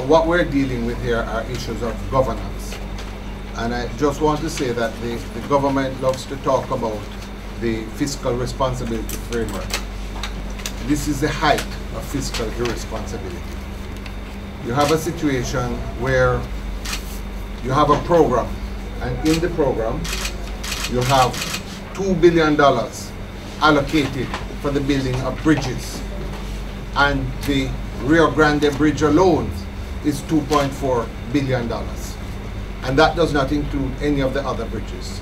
What we're dealing with here are issues of governance. And I just want to say that the government loves to talk about the fiscal responsibility framework. This is the height of fiscal irresponsibility. You have a situation where you have a program, and in the program you have $2 billion allocated for the building of bridges, and the Rio Grande Bridge alone is $2.4 billion, and that does not include any of the other bridges.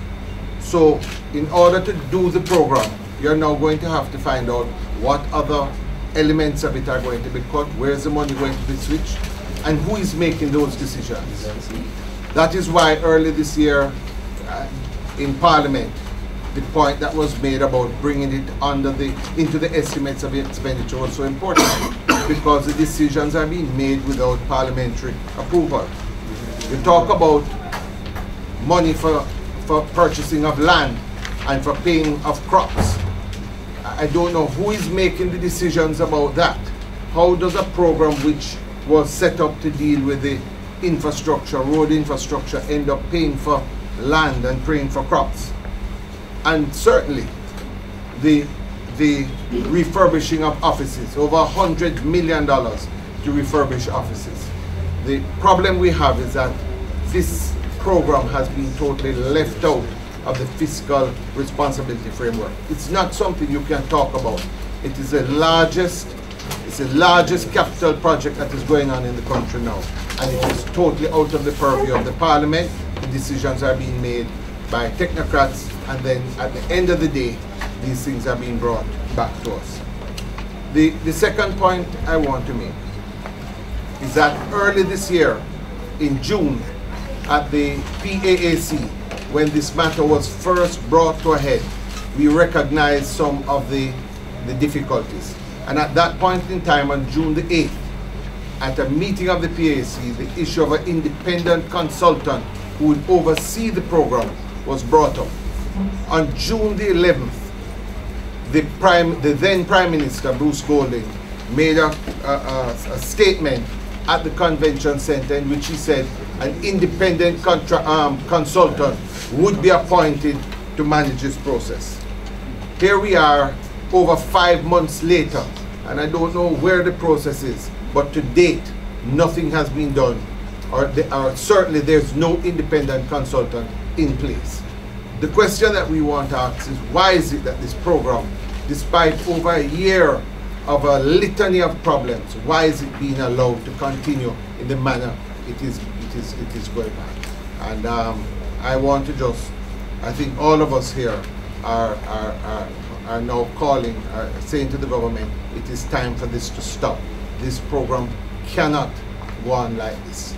So in order to do the program, you're now going to have to find out what other elements of it are going to be cut, where's the money going to be switched, and who is making those decisions. That is why early this year in Parliament, the point that was made about bringing it into the estimates of the expenditure was so important, because the decisions are being made without parliamentary approval. You talk about money for purchasing of land and for paying of crops. I don't know who is making the decisions about that. How does a program which was set up to deal with the infrastructure, road infrastructure, end up paying for land and paying for crops? And certainly the refurbishing of offices, over $100 million to refurbish offices. The problem we have is that this program has been totally left out of the fiscal responsibility framework. It's not something you can talk about. It is the largest capital project that is going on in the country now, and it is totally out of the purview of the Parliament. The decisions are being made by technocrats, and then at the end of the day, these things are being brought back to us. The second point I want to make is that early this year, in June, at the PAAC, when this matter was first brought to a head, we recognized some of the difficulties. And at that point in time, on June the 8th, at a meeting of the PAAC, the issue of an independent consultant who would oversee the program was brought up. On June the 11th, the then Prime Minister, Bruce Golding, made a statement at the convention center in which he said an independent consultant would be appointed to manage this process. Here we are over 5 months later, and I don't know where the process is, but to date nothing has been done, or certainly there's no independent consultant in place. The question that we want to ask is, why is it that this program, despite over a year of a litany of problems, why is it being allowed to continue in the manner it is going on? And I want to I think all of us here are now calling, saying to the government, it is time for this to stop. This program cannot go on like this.